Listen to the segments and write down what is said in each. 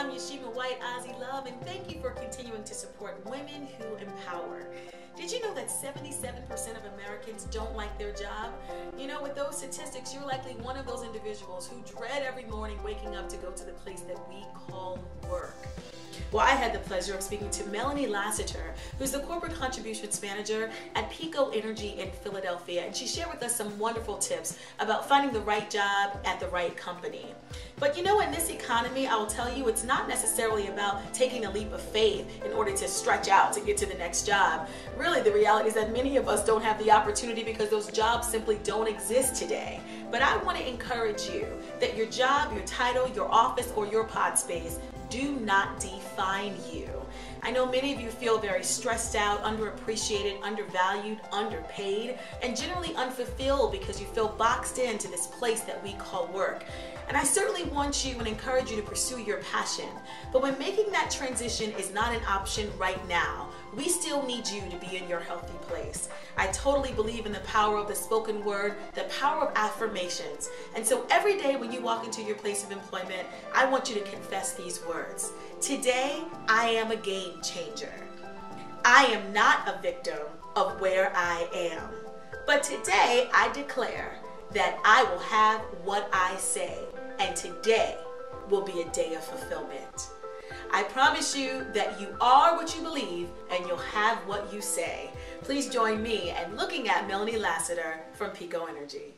I'm Yashima White, Azilove, and thank you for continuing to support women who empower. Did you know that 77% of Americans don't like their job? You know, with those statistics, you're likely one of those individuals who dread every morning waking up to go to the place that we call work. Well, I had the pleasure of speaking to Melanie Lassiter, who's the Corporate Contributions Manager at Pico Energy in Philadelphia, and she shared with us some wonderful tips about finding the right job at the right company. But you know, in this economy, I will tell you, it's not necessarily about taking a leap of faith in order to stretch out to get to the next job. Really, the reality is that many of us don't have the opportunity because those jobs simply don't exist today. But I want to encourage you that your job, your title, your office, or your pod space do not define you. I know many of you feel very stressed out, underappreciated, undervalued, underpaid, and generally unfulfilled because you feel boxed into this place that we call work. And I certainly want you and encourage you to pursue your passion. But when making that transition is not an option right now, we still need you to be in your healthy place. I totally believe in the power of the spoken word, the power of affirmations. And so every day when you walk into your place of employment, I want you to confess these words. Today, I am a game changer. I am not a victim of where I am. But today, I declare that I will have what I say, and today will be a day of fulfillment. I promise you that you are what you believe and you'll have what you say. Please join me in looking at Melanie Lassiter from Pico Energy.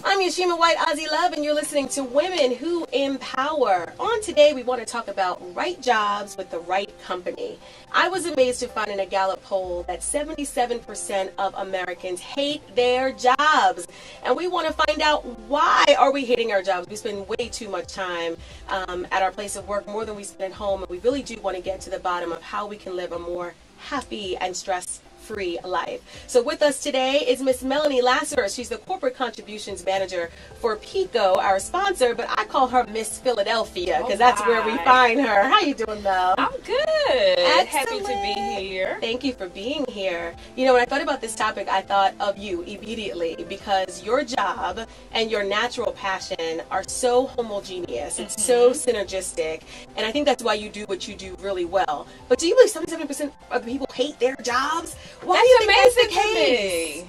I'm Yashima White, Azilove, and you're listening to Women Who Empower. On today, we want to talk about right jobs with the right company. I was amazed to find in a Gallup poll that 77% of Americans hate their jobs. And we want to find out, why are we hating our jobs? We spend way too much time at our place of work, more than we spend at home. And we really do want to get to the bottom of how we can live a more happy and stress-free life. So with us today is Miss Melanie Lassiter. She's the Corporate Contributions Manager for Pico, our sponsor, but I call her Miss Philadelphia because that's where we find her. How you doing, Mel? I'm good. Excellent. Happy to be here. Thank you for being here. You know, when I thought about this topic, I thought of you immediately because your job and your natural passion are so homogeneous. It's so synergistic, and I think that's why you do what you do really well. But do you believe 77% of people hate their jobs? Why do you think that's the case?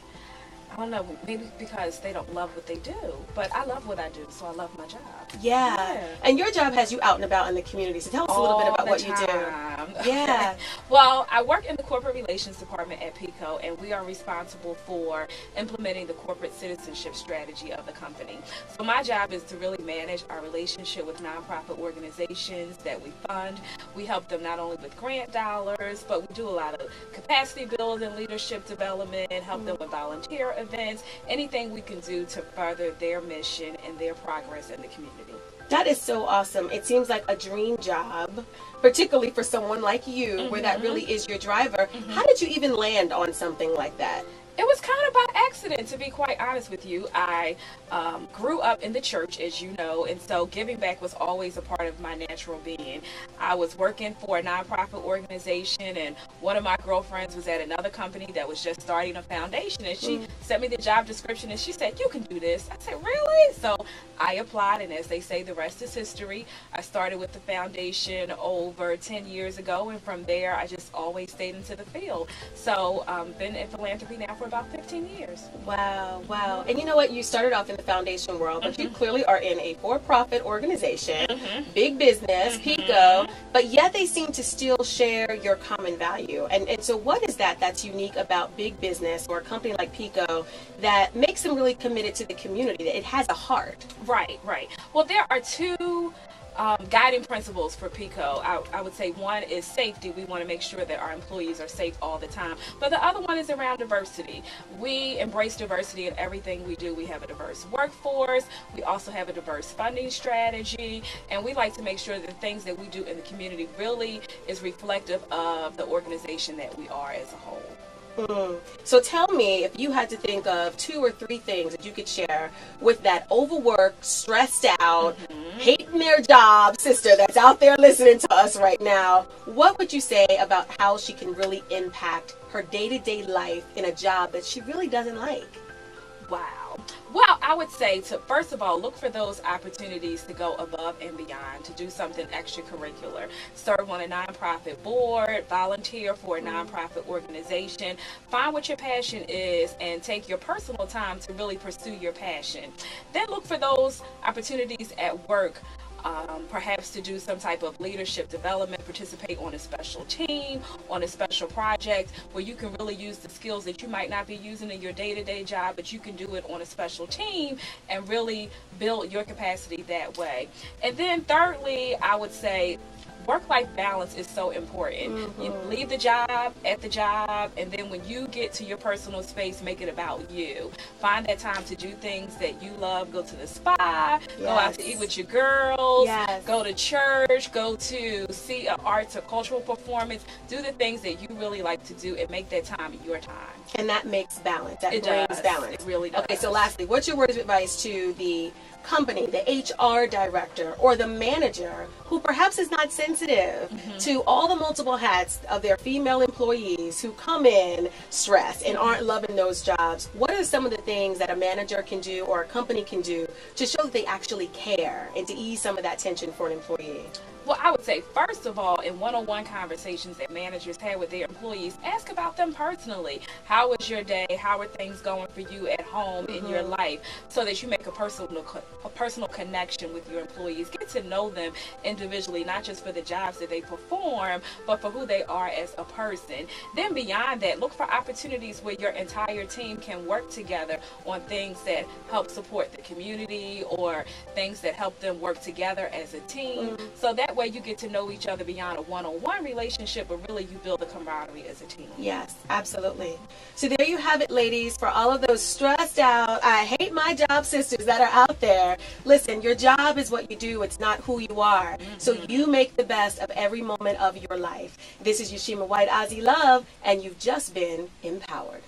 I don't know, maybe because they don't love what they do, but I love what I do, so I love my job. Yeah. And your job has you out and about in the community, so tell us a little bit about what you do. Yeah. Well, I work in the corporate relations department at Pico, and we are responsible for implementing the corporate citizenship strategy of the company. So my job is to really manage our relationship with nonprofit organizations that we fund. We help them not only with grant dollars, but we do a lot of capacity building, leadership development, help them with volunteer events, anything we can do to further their mission and their progress in the community. That is so awesome. It seems like a dream job, particularly for someone like you, where that really is your driver. How did you even land on something like that? It was kind of by accident, to be quite honest with you. I grew up in the church, as you know, and so giving back was always a part of my natural being. I was working for a nonprofit organization, and one of my girlfriends was at another company that was just starting a foundation, and she sent me the job description, and she said, "You can do this." I said, "Really?" So I applied, and as they say, the rest is history. I started with the foundation over 10 years ago, and from there, I just always stayed into the field. So been in philanthropy now for about 15 years. Wow, wow. And you know what? You started off in the foundation world, but you clearly are in a for-profit organization, big business, Pico, but yet they seem to still share your common value. And so what is that that's unique about big business or a company like Pico that makes them really committed to the community, that it has a heart? Right, right. Well, there are two guiding principles for Pico. I would say one is safety. We want to make sure that our employees are safe all the time. But the other one is around diversity. We embrace diversity in everything we do. We have a diverse workforce. We also have a diverse funding strategy. And we like to make sure that the things that we do in the community really is reflective of the organization that we are as a whole. So tell me, if you had to think of 2 or 3 things that you could share with that overworked, stressed out, hating their job sister that's out there listening to us right now, what would you say about how she can really impact her day-to-day life in a job that she really doesn't like? Wow. Well, I would say to first of all look for those opportunities to go above and beyond, to do something extracurricular. Serve on a nonprofit board, volunteer for a nonprofit organization. Find what your passion is and take your personal time to really pursue your passion. Then look for those opportunities at work. Perhaps to do some type of leadership development, participate on a special team, on a special project where you can really use the skills that you might not be using in your day-to-day job, but you can do it on a special team and really build your capacity that way. And then thirdly, I would say work-life balance is so important. You leave the job at the job, and then when you get to your personal space, make it about you. Find that time to do things that you love. Go to the spa, go out to eat with your girls, go to church, go to see an arts or cultural performance. Do the things that you really like to do and make that time your time. And that makes balance. That It brings does. balance. It really does. Okay, so lastly, what's your word of advice to the company, the HR director or the manager who perhaps is not sensitive to all the multiple hats of their female employees who come in stressed and aren't loving those jobs? What are some of the things that a manager can do or a company can do to show that they actually care and to ease some of that tension for an employee? Well, I would say, first of all, in one-on-one conversations that managers have with their employees, ask about them personally. How was your day? How are things going for you at home in your life? So that you make a personal connection with your employees. Get to know them individually, not just for the jobs that they perform, but for who they are as a person. Then beyond that, look for opportunities where your entire team can work together on things that help support the community or things that help them work together as a team. So that way you get to know each other beyond a one-on-one relationship, but really you build a camaraderie as a team. Yes, absolutely. So there you have it, ladies, for all of those stressed out, I hate my job sisters that are out there. Listen, your job is what you do. It's not who you are. So you make the best of every moment of your life. This is Yashima White, Azilove, and you've just been empowered.